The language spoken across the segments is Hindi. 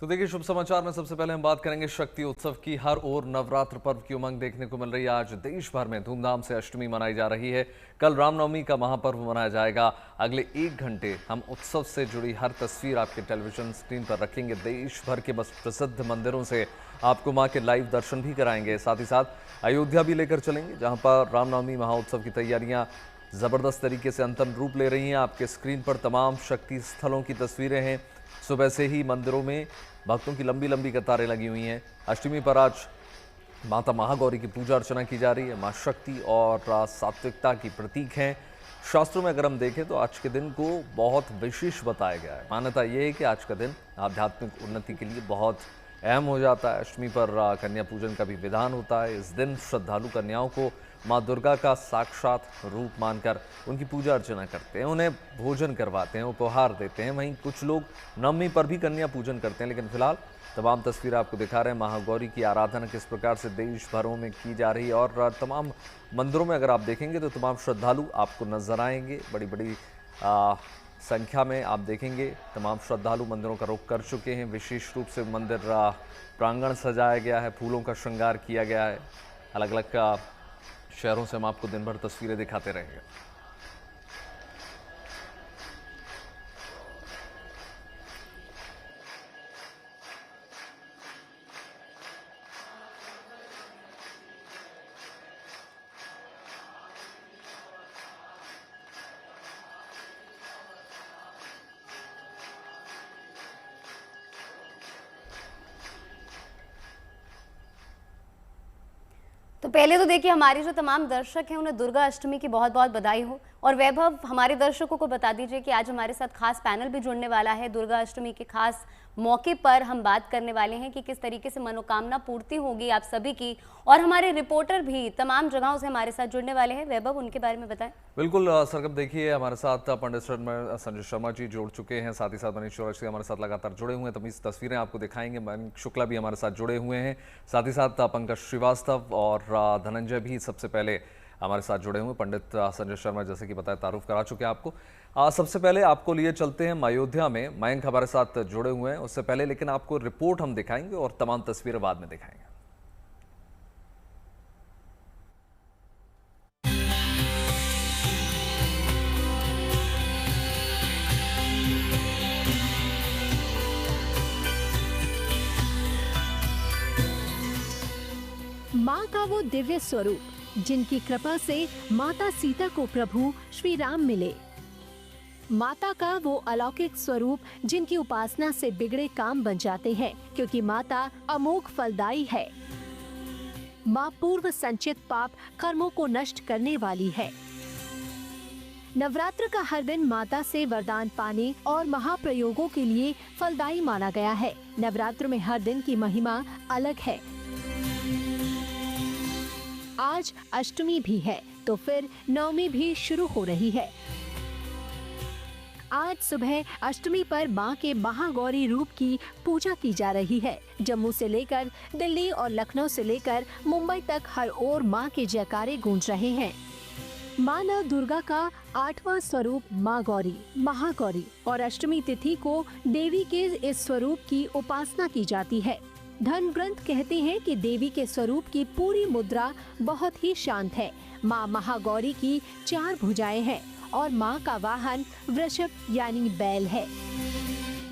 तो देखिए, शुभ समाचार में सबसे पहले हम बात करेंगे शक्ति उत्सव की। हर ओर नवरात्र पर्व की उमंग देखने को मिल रही है। आज देश भर में धूमधाम से अष्टमी मनाई जा रही है। कल रामनवमी का महापर्व मनाया जाएगा। अगले 1 घंटे हम उत्सव से जुड़ी हर तस्वीर आपके टेलीविजन स्क्रीन पर रखेंगे। देश भर के बस प्रसिद्ध मंदिरों से आपको मां के लाइव दर्शन भी कराएंगे। साथ ही साथ अयोध्या भी लेकर चलेंगे, जहां पर रामनवमी महाउत्सव की तैयारियां जबरदस्त तरीके से अंतिम रूप ले रही हैं। आपके स्क्रीन पर तमाम शक्ति स्थलों की तस्वीरें हैं। सुबह से ही मंदिरों में भक्तों की लंबी लंबी कतारें लगी हुई हैं। अष्टमी पर आज माता महागौरी की पूजा अर्चना की जा रही है। मां शक्ति और सात्विकता की प्रतीक हैं। शास्त्रों में अगर हम देखें तो आज के दिन को बहुत विशेष बताया गया है। मान्यता यह है कि आज का दिन आध्यात्मिक उन्नति के लिए बहुत अहम हो जाता है। अष्टमी पर कन्या पूजन का भी विधान होता है। इस दिन श्रद्धालु कन्याओं को माँ दुर्गा का साक्षात रूप मानकर उनकी पूजा अर्चना करते हैं, उन्हें भोजन करवाते हैं, उपहार देते हैं। वहीं कुछ लोग नवमी पर भी कन्या पूजन करते हैं। लेकिन फिलहाल तमाम तस्वीरें आपको दिखा रहे हैं महागौरी की आराधना किस प्रकार से देश भरों में की जा रही है। और तमाम मंदिरों में अगर आप देखेंगे तो तमाम श्रद्धालु आपको नजर आएंगे। बड़ी बड़ी संख्या में आप देखेंगे तमाम श्रद्धालु मंदिरों का रुख कर चुके हैं। विशेष रूप से मंदिर प्रांगण सजाया गया है, फूलों का श्रृंगार किया गया है। अलग अलग शहरों से हम आपको दिन भर तस्वीरें दिखाते रहेंगे। तो पहले तो देखिए, हमारे जो तमाम दर्शक हैं उन्हें दुर्गा अष्टमी की बहुत बहुत बधाई हो। और वैभव, हमारे दर्शकों को बता दीजिए कि आज हमारे साथ खास पैनल भी जुड़ने वाला है। दुर्गा अष्टमी के खास मौके पर हम बात करने वाले हैं कि किस तरीके से मनोकामना पूर्ति होगी आप सभी की। और हमारे रिपोर्टर भी तमाम जगहों से हमारे साथ जुड़ने वाले हैं। वैभव, उनके बारे में बताएं। बिल्कुल सरगम, देखिए हमारे साथ पंडित संजय शर्मा जी जुड़ चुके हैं। साथ ही साथ मनीष चौरसिया हमारे साथ लगातार जुड़े हुए हैं। तमाम तस्वीरें आपको दिखाएंगे। मनीष शुक्ला भी हमारे साथ जुड़े हुए हैं। साथ ही साथ पंकज श्रीवास्तव और धनंजय भी सबसे पहले हमारे साथ जुड़े हुए। पंडित संजय शर्मा जैसे कि बताया तारुफ करा चुके हैं आपको। सबसे पहले आपको लिए चलते हैं अयोध्या में। मयंक हमारे साथ जुड़े हुए हैं उससे पहले, लेकिन आपको रिपोर्ट हम दिखाएंगे और तमाम तस्वीरें बाद में दिखाएंगे। माँ का वो दिव्य स्वरूप जिनकी कृपा से माता सीता को प्रभु श्री राम मिले। माता का वो अलौकिक स्वरूप जिनकी उपासना से बिगड़े काम बन जाते हैं, क्योंकि माता अमोघ फलदायी है। माँ पूर्व संचित पाप कर्मों को नष्ट करने वाली है। नवरात्र का हर दिन माता से वरदान पाने और महाप्रयोगों के लिए फलदायी माना गया है। नवरात्र में हर दिन की महिमा अलग है। आज अष्टमी भी है तो फिर नवमी भी शुरू हो रही है। आज सुबह अष्टमी पर मां के महागौरी रूप की पूजा की जा रही है। जम्मू से लेकर दिल्ली और लखनऊ से लेकर मुंबई तक हर ओर मां के जयकारे गूंज रहे हैं। मां नव दुर्गा का 8वां स्वरूप मां गौरी, महागौरी और अष्टमी तिथि को देवी के इस स्वरूप की उपासना की जाती है। धर्म ग्रंथ कहते हैं कि देवी के स्वरूप की पूरी मुद्रा बहुत ही शांत है। माँ महागौरी की 4 भुजाएं हैं और माँ का वाहन वृषभ यानी बैल है।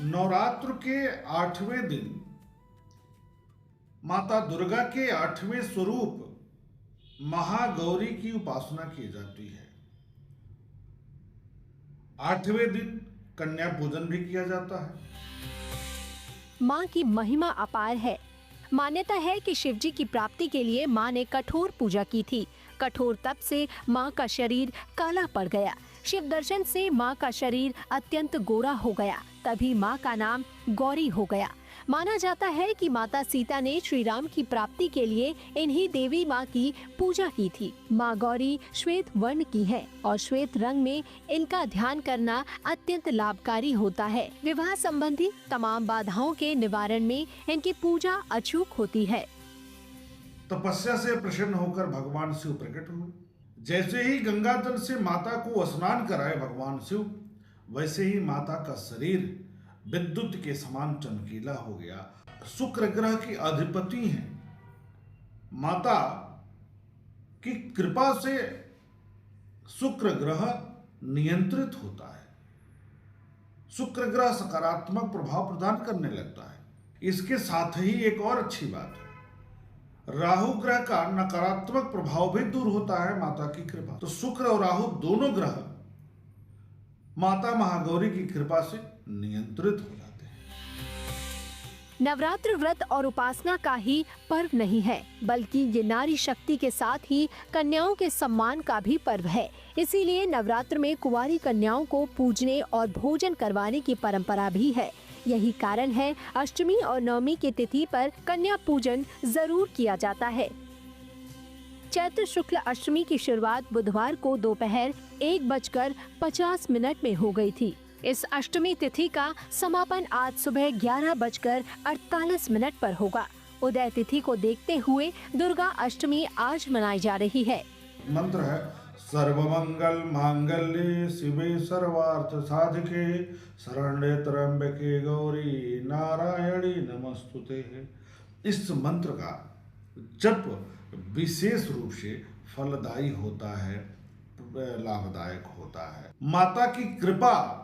नवरात्र के 8वें दिन माता दुर्गा के 8वें स्वरूप महागौरी की उपासना की जाती है। 8वें दिन कन्या पूजन भी किया जाता है। माँ की महिमा अपार है। मान्यता है कि शिवजी की प्राप्ति के लिए माँ ने कठोर पूजा की थी। कठोर तप से माँ का शरीर काला पड़ गया। शिव दर्शन से माँ का शरीर अत्यंत गोरा हो गया। तभी माँ का नाम गौरी हो गया। माना जाता है कि माता सीता ने श्री राम की प्राप्ति के लिए इन्हीं देवी माँ की पूजा की थी। माँ गौरी श्वेत वर्ण की है और श्वेत रंग में इनका ध्यान करना अत्यंत लाभकारी होता है। विवाह संबंधी तमाम बाधाओं के निवारण में इनकी पूजा अचूक होती है। तपस्या से प्रसन्न होकर भगवान शिव प्रकट हुए। जैसे ही गंगा जल से माता को स्नान कराए भगवान शिव, वैसे ही माता का शरीर विद्युत के समान चमकीला हो गया। शुक्र ग्रह की अधिपति हैं। माता की कृपा से शुक्र ग्रह नियंत्रित होता है। शुक्र ग्रह सकारात्मक प्रभाव प्रदान करने लगता है। इसके साथ ही एक और अच्छी बात है, राहु ग्रह का नकारात्मक प्रभाव भी दूर होता है माता की कृपा। तो शुक्र और राहु दोनों ग्रह माता महागौरी की कृपा से नियंत्रित हो जाते हैं। नवरात्र व्रत और उपासना का ही पर्व नहीं है, बल्कि ये नारी शक्ति के साथ ही कन्याओं के सम्मान का भी पर्व है। इसीलिए नवरात्र में कुंवारी कन्याओं को पूजने और भोजन करवाने की परंपरा भी है। यही कारण है अष्टमी और नवमी की तिथि पर कन्या पूजन जरूर किया जाता है। चैत्र शुक्ल अष्टमी की शुरुआत बुधवार को दोपहर 1:50 में हो गई थी। इस अष्टमी तिथि का समापन आज सुबह 11:48 पर होगा। उदय तिथि को देखते हुए दुर्गा अष्टमी आज मनाई जा रही है। मंत्र है सर्वमंगल मांगल्ये शिवे सर्वार्थ साधिके शरण्ये त्र्यंबके गौरी नारायणी नमस्तुते। इस मंत्र का जप विशेष रूप से फलदायी होता है, लाभदायक होता है। माता की कृपा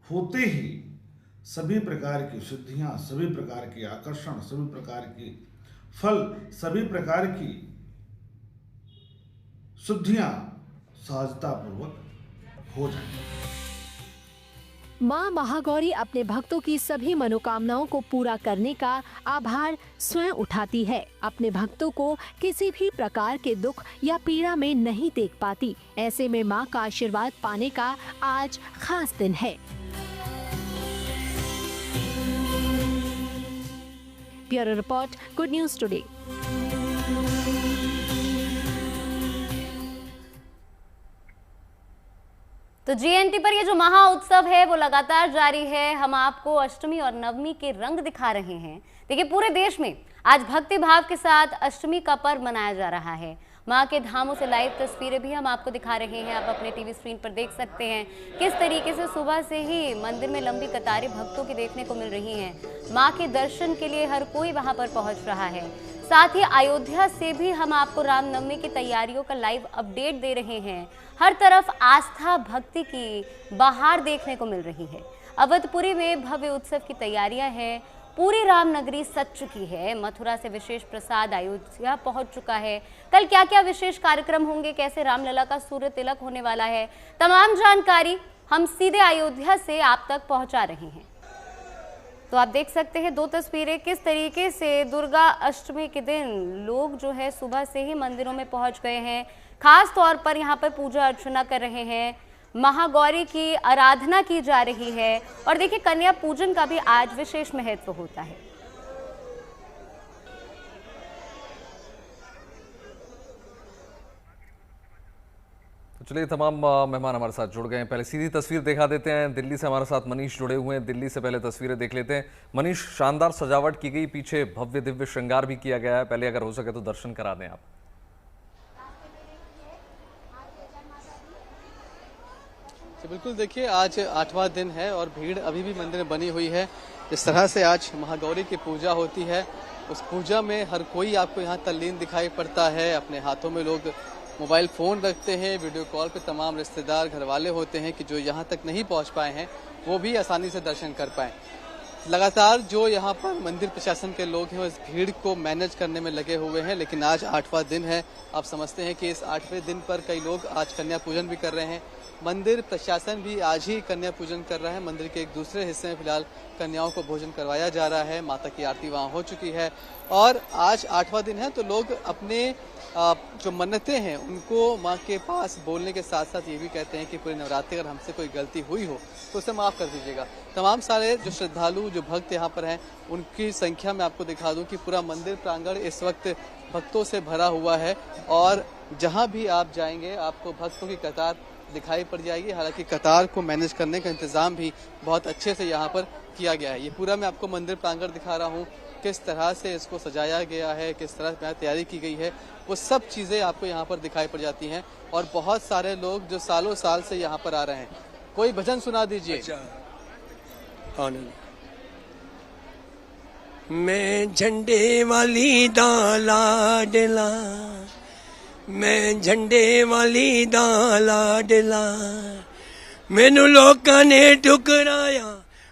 होते ही सभी प्रकार की सिद्धियां, सभी प्रकार के आकर्षण, सभी प्रकार की फल, सभी प्रकार की सिद्धियां सहजता पूर्वक हो जाएंगी। माँ महागौरी अपने भक्तों की सभी मनोकामनाओं को पूरा करने का आभार स्वयं उठाती है। अपने भक्तों को किसी भी प्रकार के दुख या पीड़ा में नहीं देख पाती। ऐसे में माँ का आशीर्वाद पाने का आज खास दिन है। Bureau report, good news today. तो जीएनटी पर ये जो महा उत्सव है वो लगातार जारी है। हम आपको अष्टमी और नवमी के रंग दिखा रहे हैं। देखिए, पूरे देश में आज भक्ति भाव के साथ अष्टमी का पर्व मनाया जा रहा है। मां के धामों से लाइव तस्वीरें भी हम आपको दिखा रहे हैं। आप अपने टीवी स्क्रीन पर देख सकते हैं किस तरीके से सुबह से ही मंदिर में लंबी कतारें भक्तों की देखने को मिल रही हैं। मां के दर्शन के लिए हर कोई वहां पर पहुंच रहा है। साथ ही अयोध्या से भी हम आपको रामनवमी की तैयारियों का लाइव अपडेट दे रहे हैं। हर तरफ आस्था भक्ति की बहार देखने को मिल रही है। अवधपुरी में भव्य उत्सव की तैयारियां हैं। पूरी रामनगरी सज चुकी है। मथुरा से विशेष प्रसाद अयोध्या पहुंच चुका है। कल क्या क्या विशेष कार्यक्रम होंगे, कैसे रामलला का सूर्य तिलक होने वाला है, तमाम जानकारी हम सीधे अयोध्या से आप तक पहुंचा रहे हैं। तो आप देख सकते हैं 2 तस्वीरें किस तरीके से दुर्गा अष्टमी के दिन लोग जो है सुबह से ही मंदिरों में पहुंच गए हैं। खास तौर पर यहाँ पर पूजा अर्चना कर रहे हैं, महागौरी की आराधना की जा रही है। और देखिए, कन्या पूजन का भी आज विशेष महत्व होता है। तो चलिए, तमाम मेहमान हमारे साथ जुड़ गए हैं। पहले सीधी तस्वीर दिखा देते हैं। दिल्ली से हमारे साथ मनीष जुड़े हुए हैं। दिल्ली से पहले तस्वीरें देख लेते हैं। मनीष, शानदार सजावट की गई, पीछे भव्य दिव्य श्रृंगार भी किया गया है। पहले अगर हो सके तो दर्शन करा दें आप। तो बिल्कुल, देखिए, आज 8वां दिन है और भीड़ अभी भी मंदिर में बनी हुई है। जिस तरह से आज महागौरी की पूजा होती है, उस पूजा में हर कोई आपको यहाँ तल्लीन दिखाई पड़ता है। अपने हाथों में लोग मोबाइल फ़ोन रखते हैं। वीडियो कॉल पे तमाम रिश्तेदार, घर वाले होते हैं कि जो यहाँ तक नहीं पहुँच पाए हैं वो भी आसानी से दर्शन कर पाएँ। लगातार जो यहाँ पर मंदिर प्रशासन के लोग हैं वो इस भीड़ को मैनेज करने में लगे हुए हैं। लेकिन आज 8वां दिन है। आप समझते हैं कि इस 8वें दिन पर कई लोग आज कन्या पूजन भी कर रहे हैं। मंदिर प्रशासन भी आज ही कन्या पूजन कर रहा है। मंदिर के एक दूसरे हिस्से में फिलहाल कन्याओं को भोजन करवाया जा रहा है। माता की आरती वहाँ हो चुकी है और आज 8वां दिन है, तो लोग अपने जो मन्नतें हैं उनको माँ के पास बोलने के साथ साथ ये भी कहते हैं कि पूरे नवरात्रि अगर हमसे कोई गलती हुई हो तो उसे माफ़ कर दीजिएगा। तमाम सारे जो श्रद्धालु, जो भक्त यहाँ पर हैं, उनकी संख्या मैं आपको दिखा दूं कि पूरा मंदिर प्रांगण इस वक्त भक्तों से भरा हुआ है और जहाँ भी आप जाएंगे आपको भक्तों की कतार दिखाई पड़ जाएगी। हालांकि कतार को मैनेज करने का इंतजाम भी बहुत अच्छे से यहाँ पर किया गया है। ये पूरा मैं आपको मंदिर प्रांगण दिखा रहा हूँ, किस तरह से इसको सजाया गया है, किस तरह से तैयारी की गई है, वो सब चीज़ें आपको यहाँ पर दिखाई पड़ जाती हैं। और बहुत सारे लोग जो सालों साल से यहाँ पर आ रहे हैं। कोई भजन सुना दीजिए। आनंद। मैं झंडे वाली दा लाडला, मैं झंडे वाली दा लाडला, मैनू लोकां ने ठुकराया,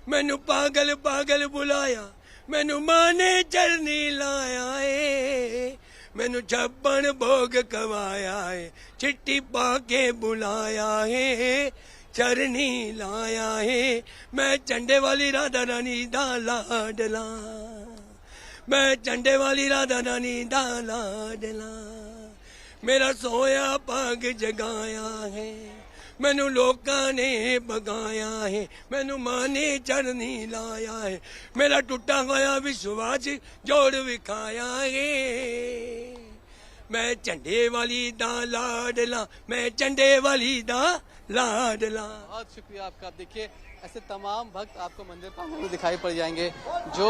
मैनू पागल पागल बुलाया, मैनू मां ने चरनी लाया है, मैनू छप्पन भोग कवाया है, चिट्ठी पाके बुलाया है, चरनी लाया है। मैं झंडे वाली राधा रानी दा लाडला, मैं झंडे वाली राधा रानी दा लाडला, मेरा सोया पग जगाया है, मैनू लोकां ने बगाया है, मैनू मां ने चरनी लाया है, मेरा टुटा होया विश्वास जोड़ विखाया है। मैं झंडे वाली दा लाडला, मैं झंडे वाली दा लाडला। बहुत शुक्रिया आपका। देखिए ऐसे तमाम भक्त आपको मंदिर प्रांगण में दिखाई पड़ जाएंगे जो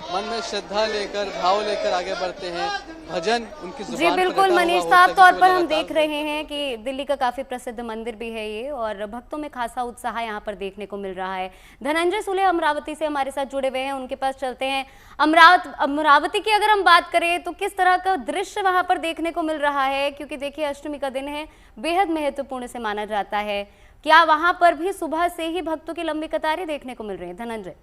मन में श्रद्धा लेकर भाव लेकर आगे बढ़ते हैं, भजन उनकी जुबान जी पर बिल्कुल रटा हुआ मनीष होता है, साहब, तौर जिसको पर हम लगातार देख रहे हैं कि दिल्ली का काफी प्रसिद्ध मंदिर भी है ये और भक्तों में खासा उत्साह यहाँ पर देखने को मिल रहा है। धनंजय सुले अमरावती से हमारे साथ जुड़े हुए हैं, उनके पास चलते हैं। अमरावती की अगर हम बात करें तो किस तरह का दृश्य वहां पर देखने को मिल रहा है, क्योंकि देखिए अष्टमी का दिन है, बेहद महत्वपूर्ण से माना जाता है। क्या वहां पर भी सुबह से ही भक्तों की लंबी कतारें देखने को मिल रही है? धनंजय।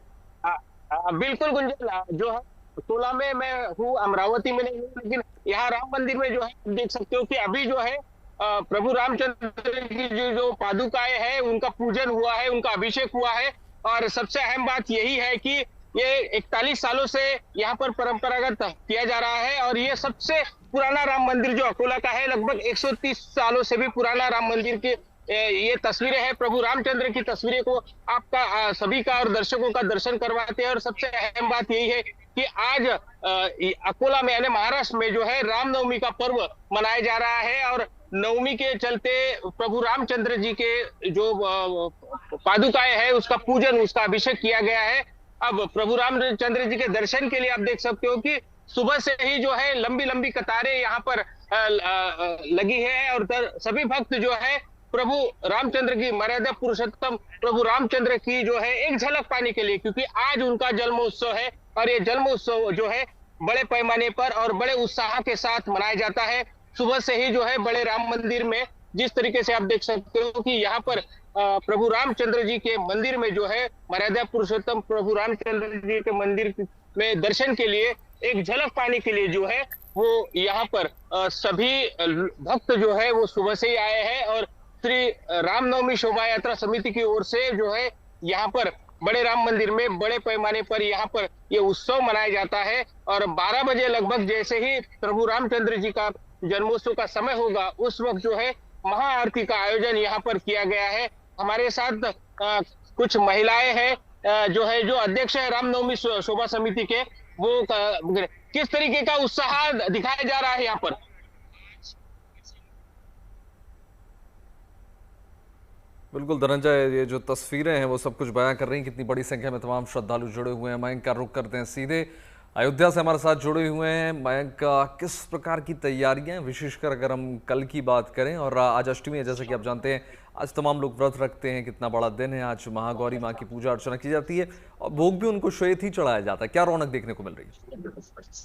बिल्कुल गुंजन, जो है 16 में मैं हूँ, अमरावती में नहीं हूँ, लेकिन यहाँ राम मंदिर में जो है देख सकते हो कि अभी जो है प्रभु रामचंद्र की जो पादुकाएं हैं उनका पूजन हुआ है, उनका अभिषेक हुआ है। और सबसे अहम बात यही है कि ये 41 सालों से यहाँ पर परंपरागत किया जा रहा है और ये सबसे पुराना राम मंदिर जो अकोला का है, लगभग 130 सालों से भी पुराना राम मंदिर की ये तस्वीरें हैं। प्रभु रामचंद्र की तस्वीरें को आपका सभी का और दर्शकों का दर्शन करवाते हैं। और सबसे अहम बात यही है कि आज अकोला में यानी महाराष्ट्र में जो है रामनवमी का पर्व मनाया जा रहा है और नवमी के चलते प्रभु रामचंद्र जी के जो पादुकाएं हैं उसका पूजन, उसका अभिषेक किया गया है। अब प्रभु रामचंद्र जी के दर्शन के लिए आप देख सकते हो कि सुबह से ही जो है लंबी लंबी कतारें यहाँ पर लगी है और सभी भक्त जो है प्रभु रामचंद्र की, मर्यादा पुरुषोत्तम प्रभु रामचंद्र की जो है एक झलक पाने के लिए, क्योंकि आज उनका जन्मोत्सव है और ये जन्मोत्सव जो है बड़े पैमाने पर और बड़े उत्साह के साथ मनाया जाता है। सुबह से ही जो है बड़े राम मंदिर में जिस तरीके से आप देख सकते हो कि यहाँ पर प्रभु रामचंद्र जी के मंदिर में जो है मर्यादा पुरुषोत्तम प्रभु रामचंद्र जी के मंदिर में दर्शन के लिए, एक झलक पाने के लिए जो है वो यहाँ पर सभी भक्त जो है वो सुबह से ही आए हैं। और श्री रामनवमी शोभा यात्रा समिति की ओर से जो है यहाँ पर बड़े राम मंदिर में बड़े पैमाने पर यहाँ पर ये उत्सव मनाया जाता है। और 12 बजे लगभग जैसे ही प्रभु रामचंद्र जी का जन्मोत्सव का समय होगा उस वक्त जो है महाआरती का आयोजन यहाँ पर किया गया है। हमारे साथ कुछ महिलाएं हैं जो अध्यक्ष है रामनवमी शोभा समिति के, वो किस तरीके का उत्साह दिखाया जा रहा है यहाँ पर? बिल्कुल धनंजय, ये जो तस्वीरें हैं वो सब कुछ बयां कर रही हैं कितनी बड़ी संख्या में तमाम श्रद्धालु जुड़े हुए हैं। मयंक का रुख करते हैं सीधे, अयोध्या से हमारे साथ जुड़े हुए हैं। मयंक, किस प्रकार की तैयारियां, विशेषकर अगर हम कल की बात करें और आज अष्टमी है जैसे कि आप जानते हैं, आज तमाम लोग व्रत रखते हैं, कितना बड़ा दिन है, आज महागौरी माँ की पूजा अर्चना की जाती है और भोग भी उनको श्वेत ही चढ़ाया जाता है। क्या रौनक देखने को मिल रही है?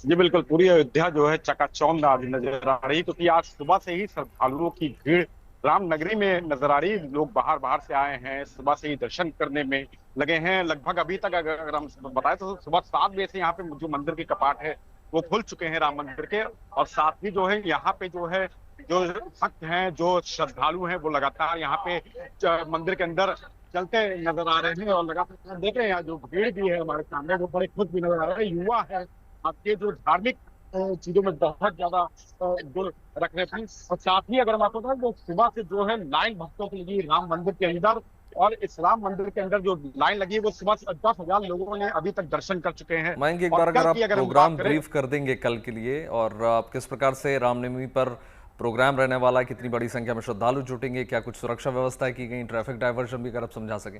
जी बिल्कुल, पूरी अयोध्या जो है चकाचौंध आज नजर आ रही, क्योंकि आज सुबह से ही श्रद्धालुओं की भीड़ रामनगरी में नजर आ रही। लोग बाहर से आए हैं, सुबह से ही दर्शन करने में लगे हैं। लगभग अभी तक अगर हम बताएं तो सुबह 7 बजे से यहाँ पे जो मंदिर के कपाट है वो खुल चुके हैं राम मंदिर के। और साथ ही जो है यहाँ पे जो है जो भक्त हैं, जो श्रद्धालु हैं, वो लगातार यहाँ पे मंदिर के अंदर चलते नजर आ रहे हैं। और लगातार देख रहे हैं यहाँ जो भीड़ भी है हमारे सामने, वो बड़े खुश भी नजर आ रहे हैं। युवा है आपके जो धार्मिक चीजों में बहुत ज्यादा दिल रख रहे थे। और साथ ही अगर हम आपको बताएं तो सुबह से जो है लाइन भक्तों के लिए राम मंदिर के अंदर, और इस राम मंदिर के अंदर जो लाइन लगी है वो सुबह से 10,000 लोगों ने अभी तक दर्शन कर चुके हैं। मयंक, एक बार अगर आप प्रोग्राम ब्रीफ कर देंगे कल के लिए, और आप किस प्रकार से रामनवमी पर प्रोग्राम रहने वाला है, कितनी बड़ी संख्या में श्रद्धालु जुटेंगे, क्या कुछ सुरक्षा व्यवस्था की गई, ट्रैफिक डायवर्जन भी अगर आप समझा सके।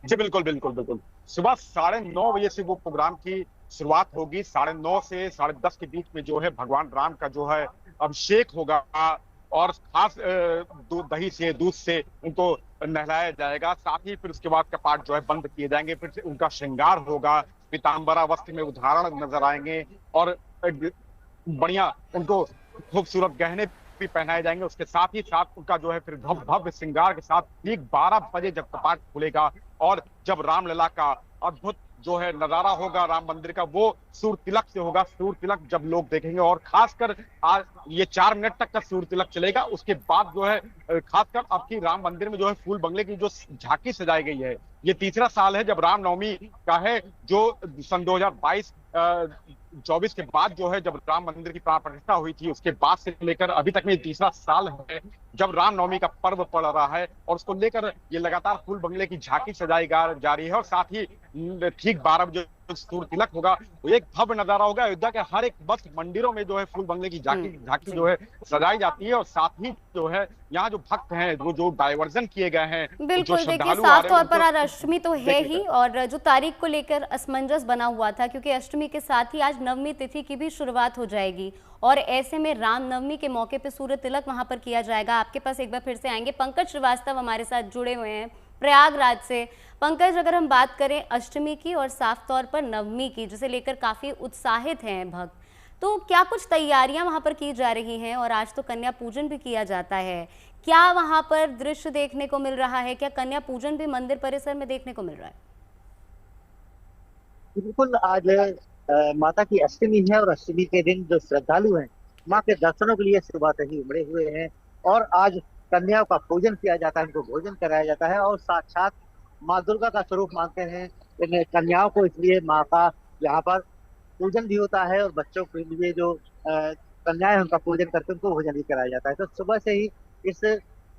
जी बिल्कुल। सुबह 9:30 बजे से वो प्रोग्राम की शुरुआत होगी। 9:30 से 10:30 के बीच में जो है भगवान राम का जो है अभिषेक होगा और खास दही से, दूध से उनको नहलाया जाएगा। साथ ही फिर उसके बाद कपाट जो है बंद किए जाएंगे, फिर से उनका श्रृंगार होगा, पीताम्बरा वस्त्र में उदाहरण नजर आएंगे और बढ़िया उनको खूबसूरत गहने भी पहनाए जाएंगे। उसके साथ ही साथ उनका जो है फिर भव्य श्रृंगार के साथ ठीक 12 बजे जब कपाट खुलेगा और जब रामलला का अद्भुत जो है नजारा होगा राम मंदिर का, वो सूर्य तिलक से होगा। सूर्य तिलक जब लोग देखेंगे और खासकर आज ये 4 मिनट तक का सूर्य तिलक चलेगा, उसके बाद जो है खासकर अब की राम मंदिर में जो है फूल बंगले की जो झांकी सजाई गई है, ये तीसरा साल है जब रामनवमी का है, जो सन 2022-24 के बाद जो है जब राम मंदिर की प्राण प्रतिष्ठा हुई थी, उसके बाद से लेकर अभी तक में तीसरा साल है जब रामनवमी का पर्व पड़ रहा है और उसको लेकर ये लगातार फूल बंगले की झांकी सजाई जा रही है। और साथ ही ठीक 12 बजे सूर्य तिलक होगा, तो एक भव्य नजारा होगा। अयोध्या के हर एक बस मंदिरों में जो है फूल बंगले की झांकी जो है सजाई जाती है और साथ ही जो है यहाँ जो भक्त हैं वो जो डायवर्जन किए गए हैं, बिल्कुल देखिए साफ तौर पर आज अष्टमी तो है ही, और जो तारीख को लेकर असमंजस बना हुआ था क्योंकि अष्टमी के साथ ही आज नवमी तिथि की भी शुरुआत हो जाएगी और ऐसे में रामनवमी के मौके पे सूर्य तिलक वहां पर किया जाएगा। आपके पास एक बार फिर से आएंगे, पंकज श्रीवास्तव हमारे साथ जुड़े हुए हैं प्रयागराज से। पंकज, अगर हम बात करें अष्टमी की और साफ तौर पर नवमी की, जिसे लेकर काफी उत्साहित हैं भक्त, तो क्या कुछ तैयारियां वहां पर की जा रही हैं? और आज तो कन्या पूजन भी किया जाता है, क्या वहां पर दृश्य देखने को मिल रहा है? क्या कन्या पूजन भी मंदिर परिसर में देखने को मिल रहा है? बिल्कुल, आज माता की अष्टमी है और अष्टमी के दिन जो श्रद्धालु हैं माँ के दर्शनों के लिए सुबह से ही उमड़े हुए हैं और आज कन्याओं का पूजन किया जाता है, उनको भोजन कराया जाता है और साक्षात माँ दुर्गा का स्वरूप मानते हैं इन कन्याओं को, इसलिए माँ का यहाँ पर पूजन भी होता है और बच्चों के लिए जो कन्याएं उनका पूजन करके उनको भोजन भी कराया जाता है। तो सुबह से ही इस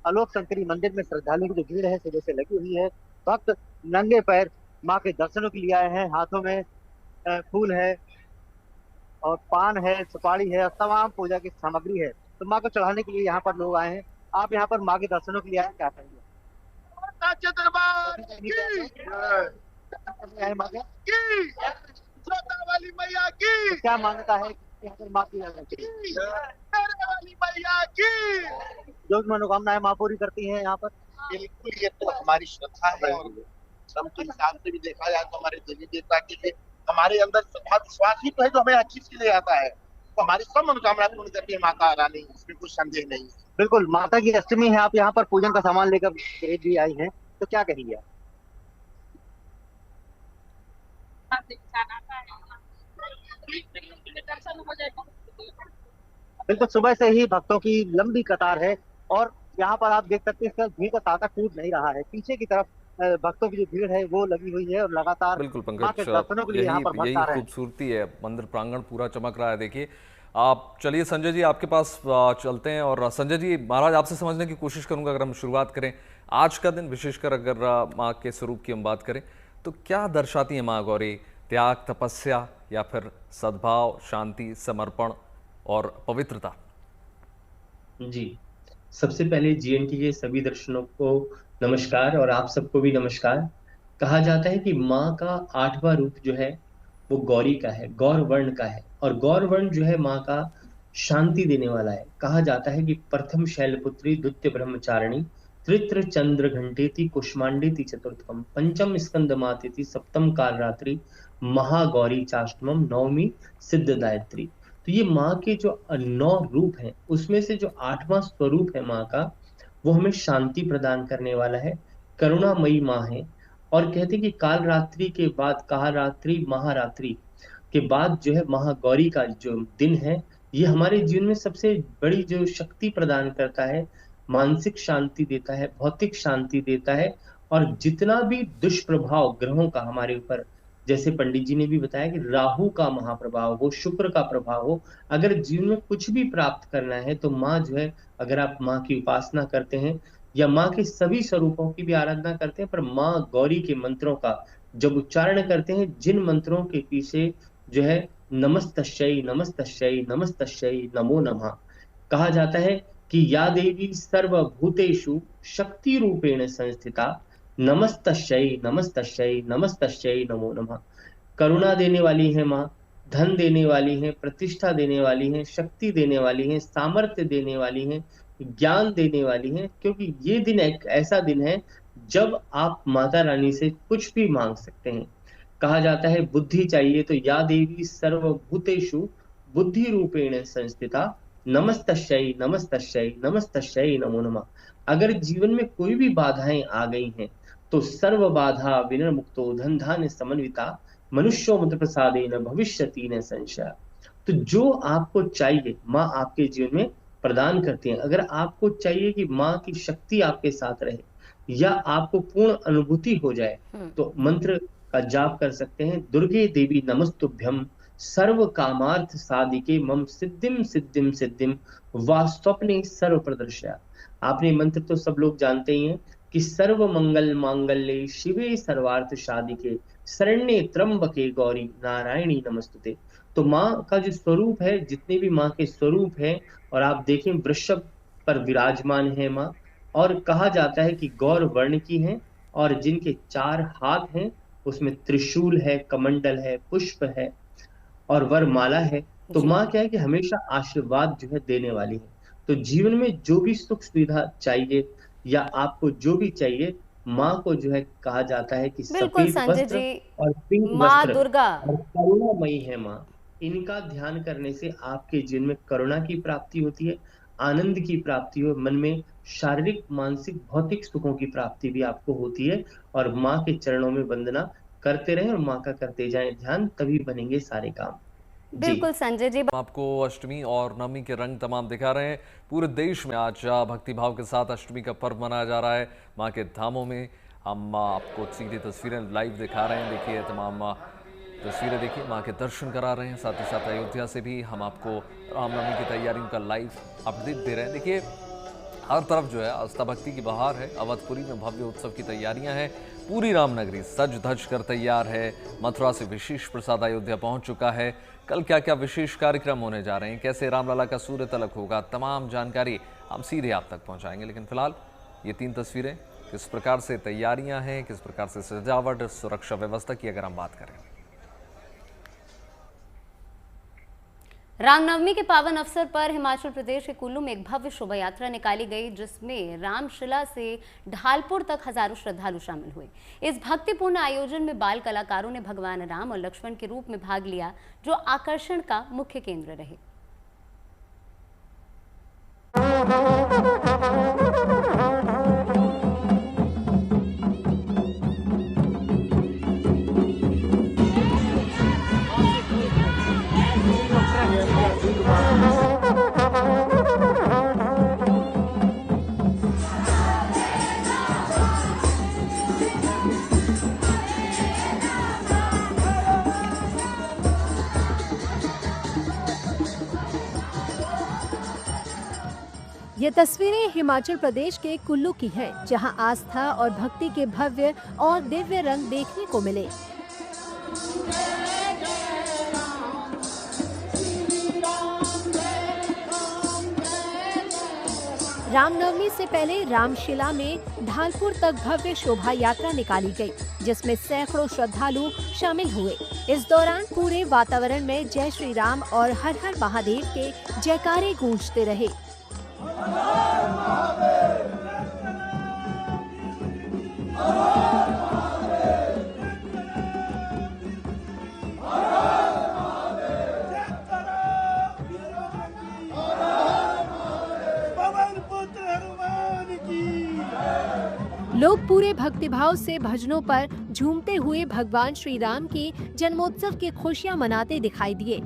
आलोक शंकरी मंदिर में श्रद्धालुओं की जो भीड़ है सुबह से लगी हुई है। भक्त नंगे पैर माँ के दर्शनों के लिए आए हैं, हाथों में फूल है और पान है, सुपारी है और तमाम पूजा की सामग्री है, तो माँ को चढ़ाने के लिए यहाँ पर लोग आए हैं। आप यहाँ पर माँ के दर्शनों के लिए आए, क्या कहेंगे? वाली मैया की क्या मान्यता है यहाँ पर माँ की जो भी मनोकामनाएं माँ पूरी करती हैं यहाँ पर? बिल्कुल, ये तो हमारी श्रद्धा है और श्रम के हिसाब से भी देखा जाए तो हमारे देवी देवता के लिए हमारे अंदर श्रद्धा विश्वास ही तो है जो हमें अच्छी चीज ले आता है, तो हमारी सब मनोकामना पूर्ण करती है माता रानी, इसमें कुछ संदेह नहीं। बिल्कुल, माता की अष्टमी है, आप यहाँ पर पूजन का सामान लेकर भी आई हैं, तो क्या कहेंगे आप? बिल्कुल, सुबह से ही भक्तों की लंबी कतार है और यहाँ पर आप देख सकते हैं भीड़ का तांता टूट नहीं रहा है। पीछे की तरफ भक्तों की जो भीड़ है वो लगी हुई है और लगातार बिल्कुल पंकज, यही खूबसूरती है, मंदिर प्रांगण पूरा चमक रहा है। देखिए आप, चलिए संजय जी आपके पास चलते हैं और संजय जी महाराज आपसे समझने की कोशिश करूंगा। अगर हम शुरुआत करें आज का दिन, विशेषकर अगर माँ के स्वरूप की हम बात करें तो क्या दर्शाती है माँ गौरी? त्याग, तपस्या या फिर सद्भाव, शांति, समर्पण और पवित्रता? जी, सबसे पहले जीएनटी के सभी दर्शकों को नमस्कार और आप सबको भी नमस्कार। कहा जाता है कि माँ का 8वां रूप जो है वो गौरी का है, गौर वर्ण का है और गौर वर्ण जो है माँ का शांति देने वाला है। कहा जाता है कि प्रथम शैलपुत्री, द्वितीय ब्रह्मचारिणी, तृतीय चंद्र घंटेति, कुष्मांडेति चतुर्थम, पंचम स्कंद मातेति, सप्तम कालरात्रि, महागौरी चाष्टमम, नवमी सिद्धदायत्री। तो ये माँ के जो 9 रूप हैं उसमें से जो 8वां स्वरूप है माँ का, वो हमें शांति प्रदान करने वाला है, करुणामयी माँ है। और कहते हैं कि काल रात्रि के बाद, काल रात्रि महारात्रि के बाद जो है महागौरी का जो दिन है, ये हमारे जीवन में सबसे बड़ी जो शक्ति प्रदान करता है, मानसिक शांति देता है, भौतिक शांति देता है। और जितना भी दुष्प्रभाव ग्रहों का हमारे ऊपर, जैसे पंडित जी ने भी बताया कि राहु का महाप्रभाव हो, शुक्र का प्रभाव हो, अगर जीवन में कुछ भी प्राप्त करना है तो माँ जो है, अगर आप माँ की उपासना करते हैं या माँ के सभी स्वरूपों की भी आराधना करते हैं, पर माँ गौरी के मंत्रों का जब उच्चारण करते हैं, जिन मंत्रों के पीछे जो है नमस्तस्यै नमस्तस्यै नमस्तस्यै नमो नमः, कहा जाता है कि या देवी सर्वभूतेषु शक्ति रूपेण संस्थिता, नमस्तस्यै नमस्तस्यै नमस्तस्यै नमो नमः। करुणा देने वाली है माँ, धन देने वाली है, प्रतिष्ठा देने वाली है, शक्ति देने वाली है, सामर्थ्य देने वाली है, ज्ञान देने वाली हैं, क्योंकि ये दिन एक ऐसा दिन है जब आप माता रानी से कुछ भी मांग सकते हैं। कहा जाता है बुद्धि चाहिए तो या देवी सर्वभूतेषु बुद्धि रूपेण संस्थिता नमस्तस्यै नमस्तस्यै नमस्तस्यै नमो नमः। अगर जीवन में कोई भी बाधाएं आ गई हैं तो सर्व बाधा विनिर्मुक्तो धन धान्य समन्विता मनुष्यो मत प्रसादेन भविष्यति न संशय। तो जो आपको चाहिए माँ आपके जीवन में प्रदान करती हैं। अगर आपको चाहिए कि माँ की शक्ति आपके साथ रहे या आपको पूर्ण अनुभूति हो जाए तो मंत्र का जाप कर सकते हैं। दुर्गे देवी नमस्तुभ्यम सर्व कामार्थ साधिके मम सिद्धिम सिद्धिम सिद्धिम वा स्वप्ने सर्व प्रदर्शया। आपने मंत्र तो सब लोग जानते ही हैं कि सर्व मंगल मांगल्ये शिवे सर्वार्थ साधिके शरण्ये त्र्यंबके गौरी नारायणी नमस्तुते। तो माँ का जो स्वरूप है, जितने भी माँ के स्वरूप हैं, और आप देखें वृषभ पर विराजमान है माँ, और कहा जाता है कि गौर वर्ण की हैं और जिनके 4 हाथ हैं उसमें त्रिशूल है, कमंडल है, पुष्प है और वरमाला है। तो माँ क्या है कि हमेशा आशीर्वाद जो है देने वाली है। तो जीवन में जो भी सुख सुविधा चाहिए या आपको जो भी चाहिए, माँ को जो है कहा जाता है कि सफेद वस्त्र और पिंक वस्त्र दुर्गा और करुणामयी है माँ। इनका ध्यान करने से आपके जीवन में करुणा की प्राप्ति होती है, आनंद की प्राप्ति हो, मन में शारीरिक मानसिक भौतिक सुखों की प्राप्ति भी आपको होती है। और माँ के चरणों में वंदना करते रहें और माँ का करते जाएं ध्यान, तभी बनेंगे सारे काम। बिल्कुल संजय जी, आपको अष्टमी और नवमी के रंग तमाम दिखा रहे हैं। पूरे देश में आज भक्ति भाव के साथ अष्टमी का पर्व मनाया जा रहा है। माँ के धामों में हम आपको सीधी तस्वीरें लाइव दिखा रहे हैं। देखिए तमाम तस्वीरें, देखिए माँ के दर्शन करा रहे हैं। साथ ही साथ अयोध्या से भी हम आपको रामनवमी की तैयारियों का लाइव अपडेट दे रहे हैं। देखिए हर तरफ जो है आस्था भक्ति की बहार है। अवधपुरी में भव्य उत्सव की तैयारियां हैं। पूरी रामनगरी सज धज कर तैयार है। मथुरा से विशेष प्रसाद अयोध्या पहुंच चुका है। कल क्या क्या विशेष कार्यक्रम होने जा रहे हैं, कैसे रामलला का सूर्य तलक होगा, तमाम जानकारी हम सीधे आप तक पहुंचाएंगे। लेकिन फिलहाल ये 3 तस्वीरें, किस प्रकार से तैयारियां हैं, किस प्रकार से सजावट, सुरक्षा व्यवस्था की अगर हम बात करें। रामनवमी के पावन अवसर पर हिमाचल प्रदेश के कुल्लू में एक भव्य शोभा यात्रा निकाली गई, जिसमें रामशिला से ढालपुर तक हजारों श्रद्धालु शामिल हुए। इस भक्तिपूर्ण आयोजन में बाल कलाकारों ने भगवान राम और लक्ष्मण के रूप में भाग लिया, जो आकर्षण का मुख्य केंद्र रहे। ये तस्वीरें हिमाचल प्रदेश के कुल्लू की हैं, जहां आस्था और भक्ति के भव्य और दिव्य रंग देखने को मिले। रामनवमी से पहले रामशिला में ढालपुर तक भव्य शोभा यात्रा निकाली गई, जिसमें सैकड़ों श्रद्धालु शामिल हुए। इस दौरान पूरे वातावरण में जय श्री राम और हर हर महादेव के जयकारे गूंजते रहे। लोग पूरे भक्तिभाव से भजनों पर झूमते हुए भगवान श्री राम की जन्मोत्सव की खुशियां मनाते दिखाई दिए।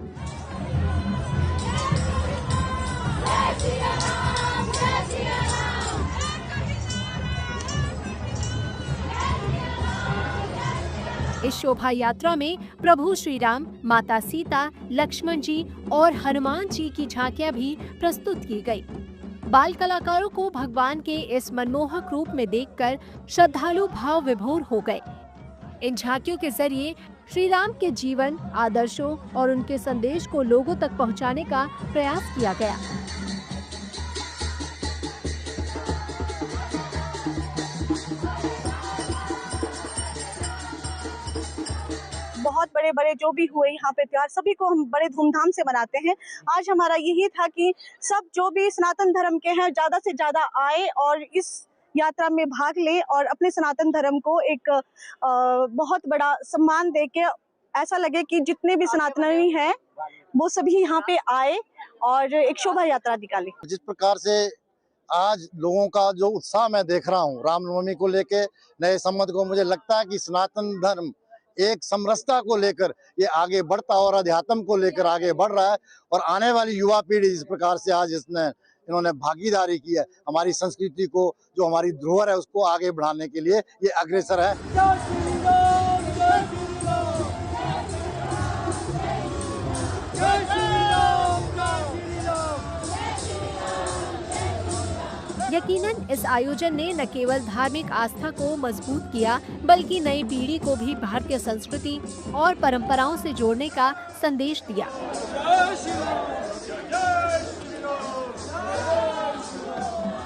इस शोभा यात्रा में प्रभु श्री राम, माता सीता, लक्ष्मण जी और हनुमान जी की झांकियां भी प्रस्तुत की गई। बाल कलाकारों को भगवान के इस मनमोहक रूप में देखकर श्रद्धालु भाव विभोर हो गए। इन झांकियों के जरिए श्री राम के जीवन, आदर्शों और उनके संदेश को लोगों तक पहुंचाने का प्रयास किया गया। बहुत बड़े बड़े जो भी हुए यहाँ पे त्योहार सभी को हम बड़े धूमधाम से मनाते हैं। आज हमारा यही था कि सब जो भी सनातन धर्म के हैं ज़्यादा से ज़्यादा आए और इस यात्रा में भाग लें और अपने सनातन धर्म को एक बहुत बड़ा सम्मान दे के ऐसा लगे कि जितने भी सनातनी हैं वो सभी यहाँ पे आए और एक शोभा यात्रा निकाले। जिस प्रकार से आज लोगों का जो उत्साह मैं देख रहा हूँ रामनवमी को लेके, नए संवत को, मुझे लगता है कि सनातन धर्म एक समरसता को लेकर ये आगे बढ़ता और अध्यात्म को लेकर आगे बढ़ रहा है। और आने वाली युवा पीढ़ी जिस प्रकार से आज इन्होंने भागीदारी की है, हमारी संस्कृति को, जो हमारी धरोहर है, उसको आगे बढ़ाने के लिए ये अग्रसर है। यकीनन इस आयोजन ने न केवल धार्मिक आस्था को मजबूत किया बल्कि नई पीढ़ी को भी भारतीय संस्कृति और परंपराओं से जोड़ने का संदेश दिया।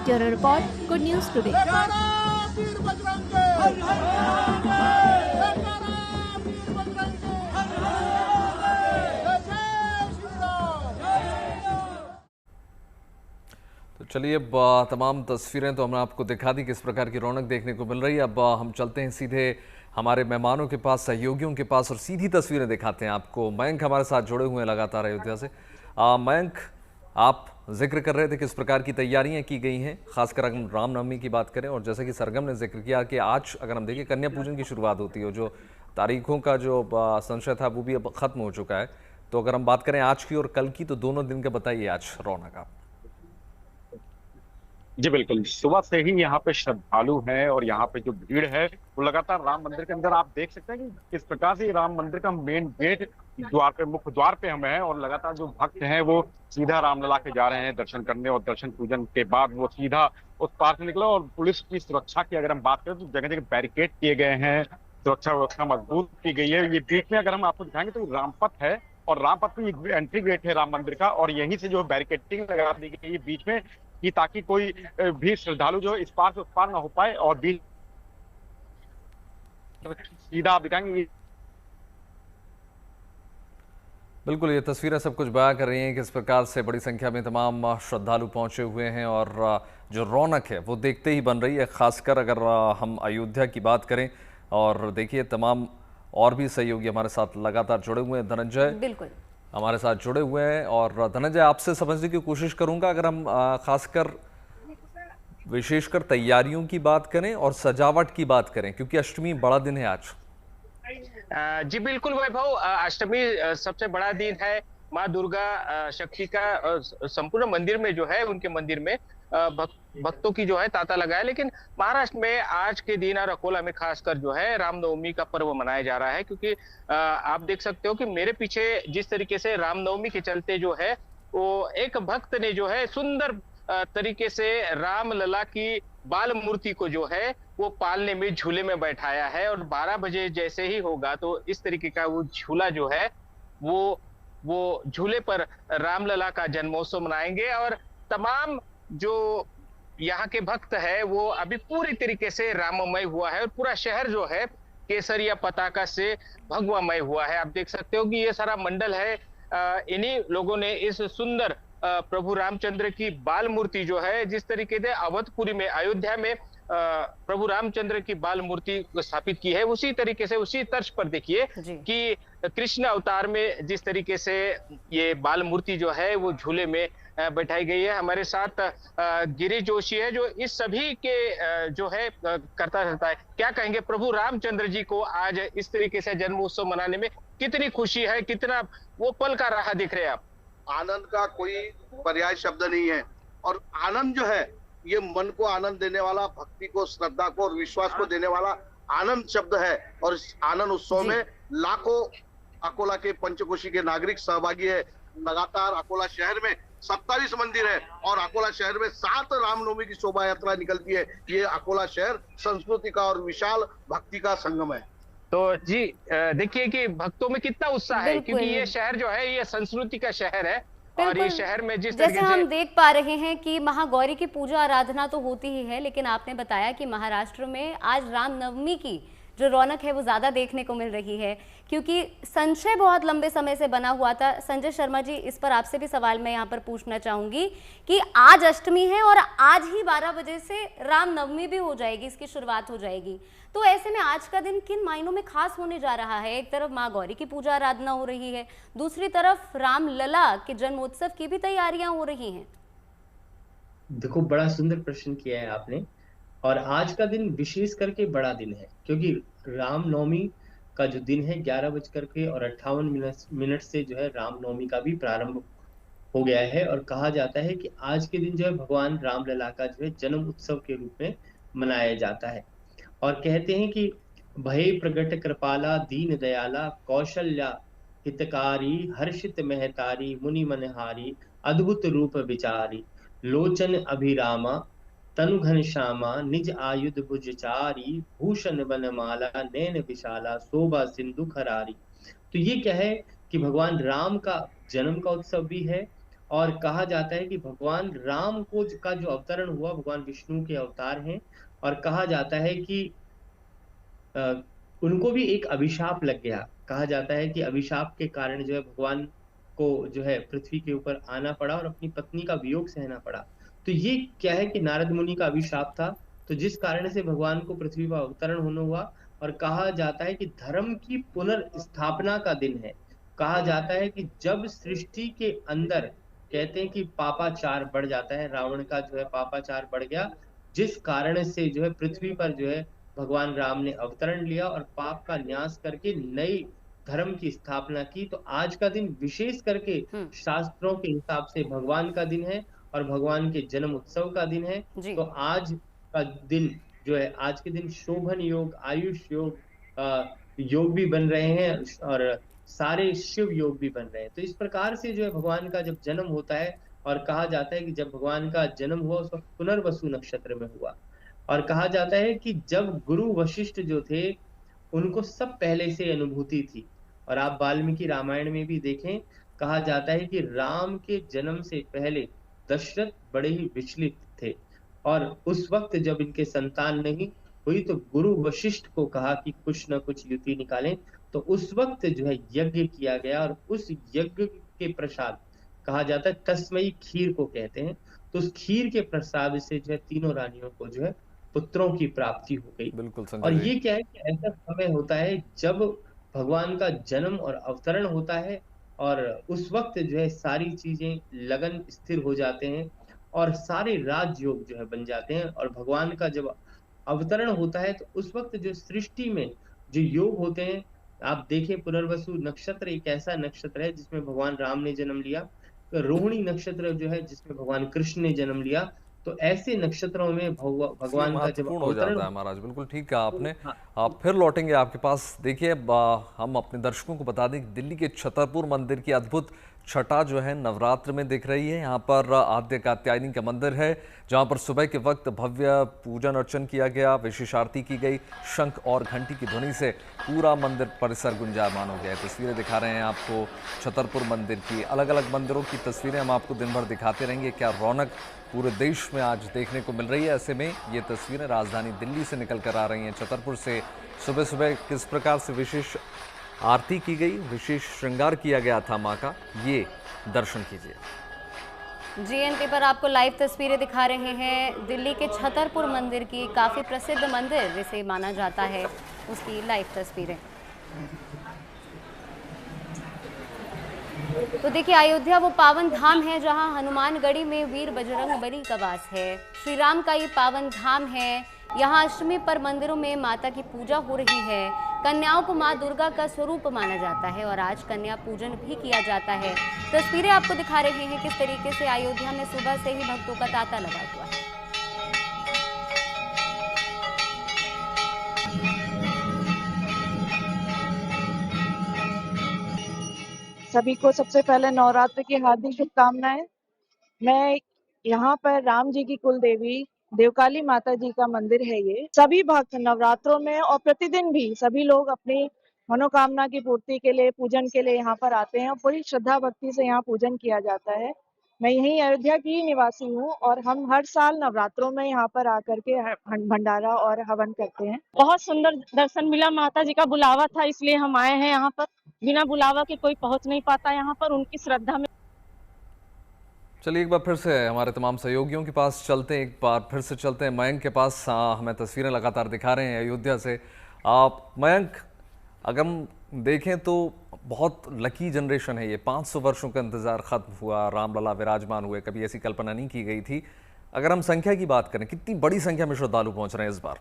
Bureau report, good news today. तो चलिए, अब तमाम तस्वीरें तो हमने आपको दिखा दी किस प्रकार की रौनक देखने को मिल रही है। अब हम चलते हैं सीधे हमारे मेहमानों के पास, सहयोगियों के पास, और सीधी तस्वीरें दिखाते हैं आपको। मयंक हमारे साथ जुड़े हुए हैं लगातार अयोध्या से। मयंक, आप जिक्र कर रहे थे किस प्रकार की तैयारियां की गई हैं, खासकर अगर रामनवमी की बात करें, और जैसे कि सरगम ने जिक्र किया कि आज अगर हम देखें कन्या पूजन की शुरुआत होती है, जो तारीखों का जो संशय था वो भी अब खत्म हो चुका है। तो अगर हम बात करें आज की और कल की, तो दोनों दिन का बताइए आज रौनक आप। जी बिल्कुल, सुबह से ही यहाँ पे श्रद्धालु हैं और यहाँ पे जो भीड़ है वो लगातार राम मंदिर के अंदर आप देख सकते हैं कि किस प्रकार से राम मंदिर का मेन गेट द्वार पे, मुख्य द्वार पे हम हैं, और लगातार जो भक्त हैं वो सीधा रामलला के जा रहे हैं दर्शन करने, और दर्शन पूजन के बाद वो सीधा उस पार्क में निकला। और पुलिस की सुरक्षा की अगर हम बात करें तो जगह जगह बैरिकेड किए गए हैं, सुरक्षा व्यवस्था मजबूत की गई है। ये बीच में अगर हम आपको दिखाएंगे तो रामपथ है, और रामपथ में एंट्री गेट है राम मंदिर का, और यहीं से जो बैरिकेडिंग लगा दी गई है बीच में, कि ताकि कोई भी श्रद्धालु जो इस पार से उस पार ना हो पाए। और बीच सीधा आप दिखाएंगे। बिल्कुल, ये तस्वीरें सब कुछ बयां कर रही हैं किस प्रकार से बड़ी संख्या में तमाम श्रद्धालु पहुंचे हुए हैं, और जो रौनक है वो देखते ही बन रही है। खासकर अगर हम अयोध्या की बात करें, और देखिए तमाम और भी सहयोगी हमारे साथ लगातार जुड़े हुए हैं। धनंजय बिल्कुल हमारे साथ जुड़े हुए हैं, और धनंजय, आपसे समझने की कोशिश करूंगा, अगर हम खासकर विशेषकर तैयारियों की बात करें और सजावट की बात करें, क्योंकि अष्टमी बड़ा दिन है आज। जी बिल्कुल वैभव, अष्टमी सबसे बड़ा दिन है। माँ दुर्गा शक्ति का संपूर्ण मंदिर में जो है, उनके मंदिर में भक्तों की जो है तांता लगा है। लेकिन महाराष्ट्र में आज के दिन और अकोला में खासकर जो है रामनवमी का पर्व मनाया जा रहा है, क्योंकि आप देख सकते हो कि मेरे पीछे जिस तरीके से रामनवमी के चलते जो है वो एक भक्त ने जो है सुंदर तरीके से रामलला की बाल मूर्ति को जो है वो पालने में झूले में बैठाया है, और 12 बजे जैसे ही होगा तो इस तरीके का वो झूला जो है वो झूले पर रामलला का जन्मोत्सव मनाएंगे। और तमाम जो यहाँ के भक्त है वो अभी पूरी तरीके से राममय हुआ है, और पूरा शहर जो है केसरिया पताका से भगवामय हुआ है। आप देख सकते हो कि ये सारा मंडल है, इन्हीं लोगों ने इस सुंदर प्रभु रामचंद्र की बाल मूर्ति जो है, जिस तरीके से अवधपुरी में, अयोध्या में प्रभु रामचंद्र की बाल मूर्ति स्थापित की है, उसी तरीके से, उसी तर्ज पर देखिए कि कृष्ण अवतार में जिस तरीके से ये बाल मूर्ति जो है वो झूले में बैठाई गई है। हमारे साथ गिरीश जोशी है जो इस सभी के जो है करता रहता है। क्या कहेंगे, प्रभु रामचंद्र जी को आज इस तरीके से जन्म उत्सव मनाने में कितनी खुशी है, कितना वो पल का राह दिख रहे हैं आप? आनंद का कोई पर्याय शब्द नहीं है, और आनंद जो है ये मन को आनंद देने वाला, भक्ति को, श्रद्धा को और विश्वास को देने वाला आनंद शब्द है। और इस आनंद उत्सव में लाखों अकोला के पंचकोशी के नागरिक सहभागी है। लगातार अकोला शहर में 27 मंदिर है, और अकोला शहर में 7 रामनवमी की शोभा यात्रा निकलती है। ये अकोला शहर संस्कृति का और विशाल भक्ति का संगम है। तो जी देखिए कि भक्तों में कितना उत्साह है, क्योंकि ये शहर जो है ये संस्कृति का शहर है, और ये शहर में जिस जैसे हम देख पा रहे हैं कि महागौरी की पूजा आराधना तो होती ही है, लेकिन आपने बताया कि महाराष्ट्र में आज रामनवमी की जो रौनक है वो ज़्यादा देखने को मिल रही है, क्योंकि संशय बहुत लंबे समय से बना हुआ था। संजय शर्मा जी, इस पर आपसे भी सवाल मैं यहाँ पर पूछना चाहूँगी कि आज अष्टमी है और आज ही 12 बजे से रामनवमी भी हो जाएगी, इसकी शुरुआत हो जाएगी। तो ऐसे में आज का दिन किन मायनों में खास होने जा रहा है? एक तरफ माँ गौरी की पूजा आराधना हो रही है, दूसरी तरफ रामलला के जन्मोत्सव की भी तैयारियां हो रही हैं। देखो, बड़ा सुंदर प्रश्न किया है आपने। और आज का दिन विशेष करके बड़ा दिन है, क्योंकि रामनवमी का जो दिन है 11:58 से जो है रामनवमी का भी प्रारंभ हो गया है। और कहा जाता है कि आज के दिन जो है भगवान रामलला का जो है जन्म उत्सव के रूप में मनाया जाता है। और कहते हैं कि भय प्रगट कृपाला दीन दयाला कौशल्या हितकारी हर्षित महतारी मुनि मनहारी अद्भुत रूप विचारी लोचन अभिरामा तनु घनश्यामा निज आयुध भुजचारी भूषण बनमाला नैन विशाला शोभा सिंधु खरारी। तो ये क्या है कि भगवान राम का जन्म का उत्सव भी है। और कहा जाता है कि भगवान राम को का जो अवतरण हुआ, भगवान विष्णु के अवतार हैं। और कहा जाता है कि उनको भी एक अभिशाप लग गया। कहा जाता है कि अभिशाप के कारण जो है भगवान को जो है पृथ्वी के ऊपर आना पड़ा और अपनी पत्नी का वियोग सहना पड़ा। तो ये क्या है कि नारद मुनि का अभिशाप था, तो जिस कारण से भगवान को पृथ्वी पर अवतरण होना हुआ। और कहा जाता है कि धर्म की पुनर्स्थापना का दिन है। कहा जाता है कि जब सृष्टि के अंदर कहते हैं कि पापाचार बढ़ जाता है, रावण का जो है पापाचार बढ़ गया, जिस कारण से जो है पृथ्वी पर जो है भगवान राम ने अवतरण लिया और पाप का न्यास करके नई धर्म की स्थापना की। तो आज का दिन विशेष करके शास्त्रों के हिसाब से भगवान का दिन है और भगवान के जन्म उत्सव का दिन है। तो आज का दिन जो है, आज के दिन शोभन योग, आयुष योग, योग भी बन रहे हैं और सारे शिव योग भी बन रहे हैं। तो इस प्रकार से जो है भगवान का जब जन्म होता है, और कहा जाता है कि जब भगवान का जन्म हुआ उस वक्त पुनर्वसु नक्षत्र में हुआ। और कहा जाता है कि जब गुरु वशिष्ठ जो थे उनको सब पहले से अनुभूति थी। और आप वाल्मीकि रामायण में भी देखें, कहा जाता है कि राम के जन्म से पहले दशरथ बड़े ही विचलित थे। और उस वक्त जब इनके संतान नहीं हुई तो गुरु वशिष्ठ को कहा कि कुछ न कुछ युति निकालें। तो उस वक्त जो है यज्ञ किया गया और उस यज्ञ के प्रसाद, कहा जाता है तस्मई खीर को कहते हैं, तो उस खीर के प्रसाद से जो है तीनों रानियों को जो है पुत्रों की प्राप्ति हो गई। बिल्कुल। और ये क्या है कि ऐसा समय होता है जब भगवान का जन्म और अवतरण होता है, और उस वक्त जो है सारी चीजें लगन स्थिर हो जाते हैं और सारे राजयोग जो है बन जाते हैं। और भगवान का जब अवतरण होता है तो उस वक्त जो सृष्टि में जो योग होते हैं, आप देखें पुनर्वसु नक्षत्र एक ऐसा नक्षत्र है जिसमें भगवान राम ने जन्म लिया, रोहिणी नक्षत्र जो है जिसमें भगवान कृष्ण ने जन्म लिया। तो ऐसे नक्षत्रों में भगवान का जब हो जाता है महाराज, बिल्कुल ठीक कहा आपने। आप फिर लौटेंगे आपके पास। देखिए, हम अपने दर्शकों को बता दें कि दिल्ली के छतरपुर मंदिर की अद्भुत छटा जो है नवरात्र में दिख रही है। यहाँ पर आद्य कात्यायनी का मंदिर है, जहाँ पर सुबह के वक्त भव्य पूजन अर्चन किया गया, विशेष आरती की गई, शंख और घंटी की ध्वनि से पूरा मंदिर परिसर गुंजायमान हो गया है। तस्वीरें दिखा रहे हैं आपको छतरपुर मंदिर की। अलग अलग मंदिरों की तस्वीरें हम आपको दिन भर दिखाते रहेंगे। क्या रौनक पूरे देश में आज देखने को मिल रही है। ऐसे में ये तस्वीरें राजधानी दिल्ली से निकल कर आ रही हैं। छतरपुर से सुबह सुबह किस प्रकार से विशेष आरती की गई, विशेष श्रृंगार किया गया था मां का, ये दर्शन कीजिए। जीएनटी पर आपको लाइव तस्वीरें दिखा रहे हैं दिल्ली के छतरपुर मंदिर की, काफी प्रसिद्ध मंदिर जिसे माना जाता है, उसकी लाइव तस्वीरें। तो देखिए, अयोध्या वो पावन धाम है जहां हनुमानगढ़ी में वीर बजरंग बली का वास है। श्री राम का ये पावन धाम है। यहाँ अष्टमी पर मंदिरों में माता की पूजा हो रही है। कन्याओं को माँ दुर्गा का स्वरूप माना जाता है और आज कन्या पूजन भी किया जाता है। तस्वीरें आपको दिखा रहे हैं किस तरीके से अयोध्या में सुबह से ही भक्तों का तांता लगा हुआ है। सभी को सबसे पहले नवरात्र की हार्दिक शुभकामनाएं। मैं यहाँ पर राम जी की कुल देवी देवकाली माता जी का मंदिर है। ये सभी भक्त नवरात्रों में और प्रतिदिन भी सभी लोग अपनी मनोकामना की पूर्ति के लिए, पूजन के लिए यहाँ पर आते हैं और बड़ी श्रद्धा भक्ति से यहाँ पूजन किया जाता है। मैं यहीं अयोध्या की ही निवासी हूँ और हम हर साल नवरात्रों में यहाँ पर आकर के भंडारा और हवन करते हैं। बहुत सुंदर दर्शन मिला, माता जी का बुलावा था इसलिए हम आए हैं यहाँ पर। बिना बुलावा के कोई पहुँच नहीं पाता यहाँ पर, उनकी श्रद्धा में। चलिए एक बार फिर से हमारे तमाम सहयोगियों के पास चलते हैं, एक बार फिर से चलते हैं मयंक के पास। हमें तस्वीरें लगातार दिखा रहे हैं अयोध्या से। मयंक, अगर हम देखें तो बहुत लकी जनरेशन है ये, 500 वर्षों का इंतजार खत्म हुआ, रामलला विराजमान हुए, कभी ऐसी कल्पना नहीं की गई थी। अगर हम संख्या की बात करें, कितनी बड़ी संख्या में श्रद्धालु पहुंच रहे हैं इस बार?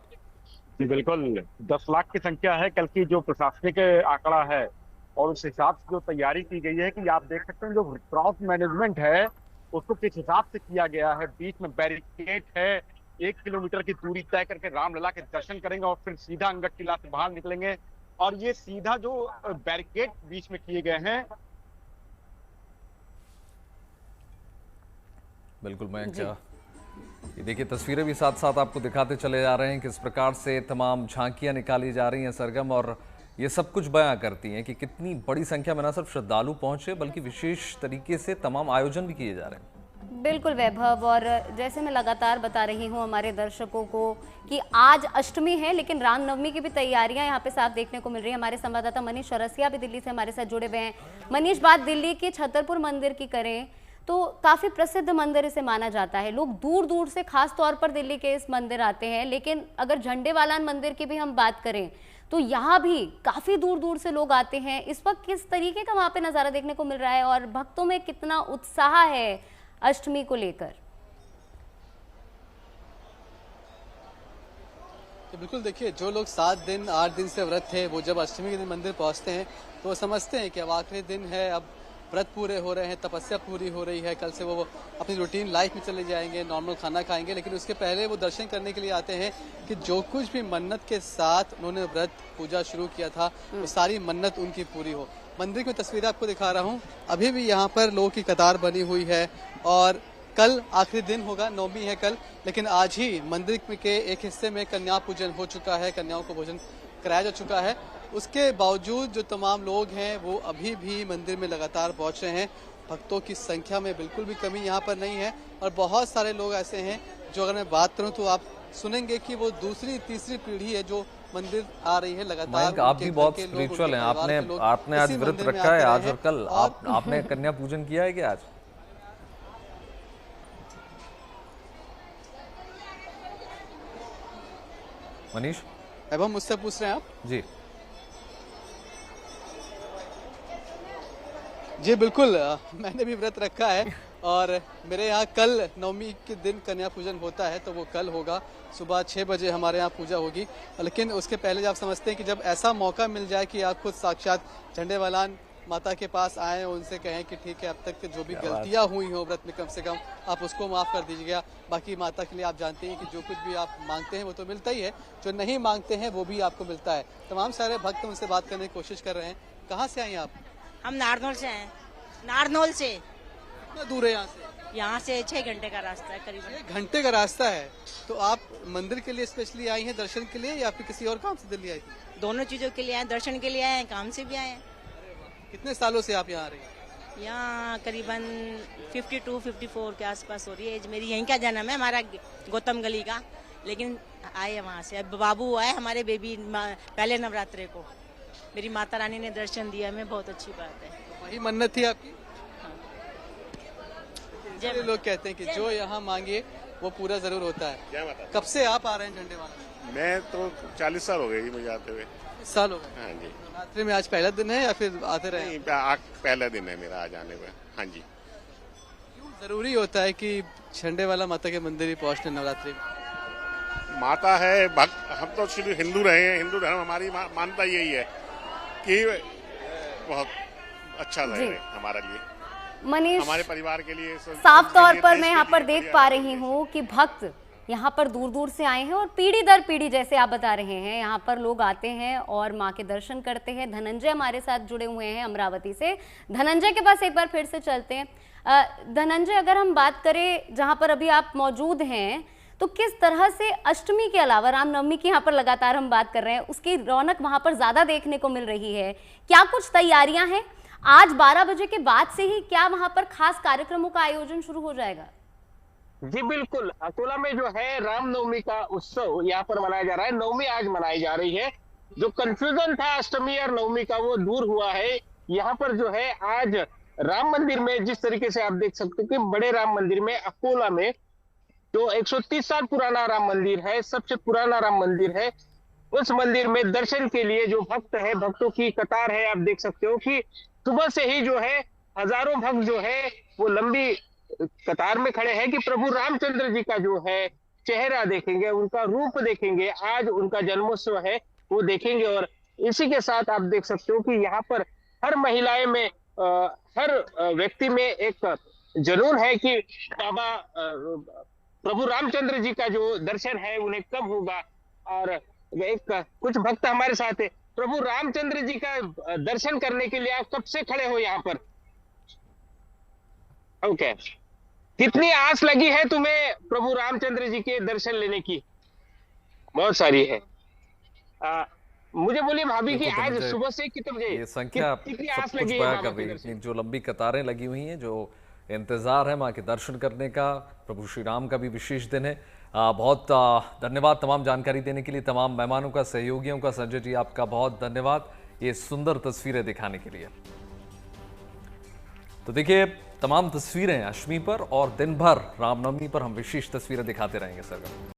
जी बिल्कुल, 10 लाख की संख्या है कल की जो प्रशासनिक आंकड़ा है, और उस हिसाब से जो तैयारी की गई है कि आप देख सकते हैं जो क्रॉस मैनेजमेंट है उसको किस हिसाब से किया गया है। बीच में बैरिकेड है, 1 किलोमीटर की दूरी तय करके रामलला के दर्शन करेंगे और फिर सीधा अंगद किला से बाहर निकलेंगे। और ये सीधा जो बैरिकेड बीच में किए गए हैं, बिल्कुल मयंक, ये देखिए तस्वीरें भी साथ साथ आपको दिखाते चले जा रहे हैं किस प्रकार से तमाम झांकियां निकाली जा रही हैं सरगम, और ये सब कुछ बयां करती हैं कि कितनी बड़ी संख्या में न सिर्फ श्रद्धालु पहुंचे बल्कि विशेष तरीके से तमाम आयोजन भी किए जा रहे हैं। बिल्कुल वैभव, और जैसे मैं लगातार बता रही हूँ हमारे दर्शकों को कि आज अष्टमी है लेकिन रामनवमी की भी तैयारियां यहाँ पे साफ देखने को मिल रही है। हमारे संवाददाता मनीष चौरसिया भी दिल्ली से हमारे साथ जुड़े हुए हैं। मनीष, बात दिल्ली के छतरपुर मंदिर की करें तो काफ़ी प्रसिद्ध मंदिर इसे माना जाता है, लोग दूर दूर से खास तौर पर दिल्ली के इस मंदिर आते हैं। लेकिन अगर झंडेवालान मंदिर की भी हम बात करें तो यहाँ भी काफ़ी दूर दूर से लोग आते हैं। इस वक्त किस तरीके का वहाँ पे नज़ारा देखने को मिल रहा है और भक्तों में कितना उत्साह है अष्टमी को लेकर? तो बिल्कुल देखिए, जो लोग 7 दिन 8 दिन से व्रत थे वो जब अष्टमी के दिन मंदिर पहुंचते हैं तो वो समझते हैं कि अब आखिरी दिन है, अब व्रत पूरे हो रहे हैं, तपस्या पूरी हो रही है, कल से वो अपनी रूटीन लाइफ में चले जाएंगे, नॉर्मल खाना खाएंगे। लेकिन उसके पहले वो दर्शन करने के लिए आते हैं कि जो कुछ भी मन्नत के साथ उन्होंने व्रत पूजा शुरू किया था वो सारी मन्नत उनकी पूरी हो। मंदिर की तस्वीरें आपको दिखा रहा हूँ, अभी भी यहाँ पर लोगों की कतार बनी हुई है और कल आखिरी दिन होगा, नवमी है कल, लेकिन आज ही मंदिर के एक हिस्से में कन्या पूजन हो चुका है, कन्याओं को भोजन कराया जा चुका है। उसके बावजूद जो तमाम लोग हैं वो अभी भी मंदिर में लगातार पहुंच रहे हैं। भक्तों की संख्या में बिल्कुल भी कमी यहाँ पर नहीं है और बहुत सारे लोग ऐसे हैं जो, अगर मैं बात करूँ तो आप सुनेंगे कि वो दूसरी तीसरी पीढ़ी है जो मंदिर आ रही है लगातार। आप भी बहुत स्पिरिचुअल हैं, आपने आज व्रत रखा है, आज और कल आपने कन्या पूजन किया है क्या आज? मनीष, अब हम मुझसे पूछ रहे हैं आप? जी जी बिल्कुल, मैंने भी व्रत रखा है और मेरे यहाँ कल नवमी के दिन कन्या पूजन होता है तो वो कल होगा, सुबह 6 बजे हमारे यहाँ पूजा होगी। लेकिन उसके पहले आप समझते हैं कि जब ऐसा मौका मिल जाए कि आप खुद साक्षात झंडेवालान माता के पास आए, उनसे कहें कि ठीक है अब तक के जो भी गलतियाँ हुई हो व्रत में कम से कम आप उसको माफ़ कर दीजिएगा। बाकी माता के लिए आप जानते हैं कि जो कुछ भी आप मांगते हैं वो तो मिलता ही है, जो नहीं मांगते हैं वो भी आपको मिलता है। तमाम सारे भक्त उनसे बात करने की कोशिश कर रहे हैं। कहाँ से आए हैं आप? हम नारनौल से हैं। नारनौल से। कितना दूर है यहाँ से? यहाँ से 6 घंटे का रास्ता है करीबन। 6 घंटे का रास्ता है। तो आप मंदिर के लिए स्पेशली आई हैं, दर्शन के लिए, या फिर किसी और काम से दिल्ली आई थी? दोनों चीजों के लिए आए, दर्शन के लिए आए, काम से भी आए हैं। कितने सालों से आप यहाँ आ रही हैं? यहाँ करीबन 52-54 के आसपास हो रही है। मेरी यहीं का जन्म है, हमारा गौतम गली का, लेकिन आए वहाँ से। अब बाबू आए हमारे बेबी पहले नवरात्रे को, मेरी माता रानी ने दर्शन दिया हमें, बहुत अच्छी बात है। वही मन्नत थी आपकी? हाँ। लोग कहते हैं कि जो यहाँ मांगे वो पूरा जरूर होता है। कब से आप आ रहे हैं झंडेवाला? मैं तो 40 साल हो गए मुझे आते हुए। साल हो गए? हाँ जी। नवरात्रि में आज पहला दिन है या फिर आते रहे? पहला दिन है मेरा आज आने में। हाँ जी। क्यों जरूरी होता है कि झंडेवाला माता के मंदिर ही पहुँचने नवरात्रि में? माता है, भक्त, हम तो शुरू हिंदू रहे हैं, हिंदू धर्म हमारी मानता यही है कि बहुत अच्छा रहे हमारे लिए, मनीष, हमारे परिवार के लिए। साफ तौर पर मैं यहाँ पर देख पा रही हूँ कि भक्त यहाँ पर दूर दूर से आए हैं और पीढ़ी दर पीढ़ी, जैसे आप बता रहे हैं, यहाँ पर लोग आते हैं और माँ के दर्शन करते हैं। धनंजय हमारे साथ जुड़े हुए हैं अमरावती से। धनंजय के पास एक बार फिर से चलते हैं। धनंजय, अगर हम बात करें जहाँ पर अभी आप मौजूद हैं, तो किस तरह से अष्टमी के अलावा रामनवमी की यहाँ पर लगातार हम बात कर रहे हैं, उसकी रौनक वहाँ पर ज़्यादा देखने को मिल रही है? क्या कुछ तैयारियाँ हैं? आज 12 बजे के बाद से ही क्या वहां पर खास कार्यक्रमों का आयोजन शुरू हो जाएगा? जी बिल्कुल, अकोला में जो है रामनवमी का उत्सव यहाँ पर मनाया जा रहा है। नवमी आज मनाई जा रही है। जो कंफ्यूजन था अष्टमी और नवमी का वो दूर हुआ है। यहाँ पर जो है आज राम मंदिर में जिस तरीके से आप देख सकते हैं कि बड़े राम मंदिर में अकोला में जो 130 साल पुराना राम मंदिर है, सबसे पुराना राम मंदिर है, उस मंदिर में दर्शन के लिए जो भक्त है, भक्तों की कतार है। आप देख सकते हो कि सुबह से ही जो है हजारों भक्त जो है वो लंबी कतार में खड़े हैं कि प्रभु रामचंद्र जी का जो है चेहरा देखेंगे, उनका रूप देखेंगे, आज उनका जन्मोत्सव है वो देखेंगे। और इसी के साथ आप देख सकते हो कि यहाँ पर हर महिलाएं में हर व्यक्ति में एक जुनून है कि बाबा प्रभु रामचंद्र जी का जो दर्शन है उन्हें कब होगा। और एक कुछ भक्त हमारे साथ है। प्रभु रामचंद्र जी का दर्शन करने के लिए आप कब से खड़े हो यहाँ पर? ओके, कितनी आस लगी है तुम्हें प्रभु रामचंद्र जी के दर्शन लेने की? बहुत सारी है। मुझे बोलिए भाभी कि आज सुबह से कितने बजे ये संख्या कितनी सब आस कुछ लगी है बयां बाबा कर के रही है। दर्शन? इतनी जो लंबी कतारें लगी हुई हैं, जो इंतजार है मां के दर्शन करने का, प्रभु श्री राम का भी विशेष दिन है। बहुत धन्यवाद तमाम जानकारी देने के लिए, तमाम मेहमानों का, सहयोगियों का। संजय जी आपका बहुत धन्यवाद ये सुंदर तस्वीरें दिखाने के लिए। तो देखिए तमाम तस्वीरें अष्टमी पर और दिन भर रामनवमी पर हम विशेष तस्वीरें दिखाते रहेंगे सर।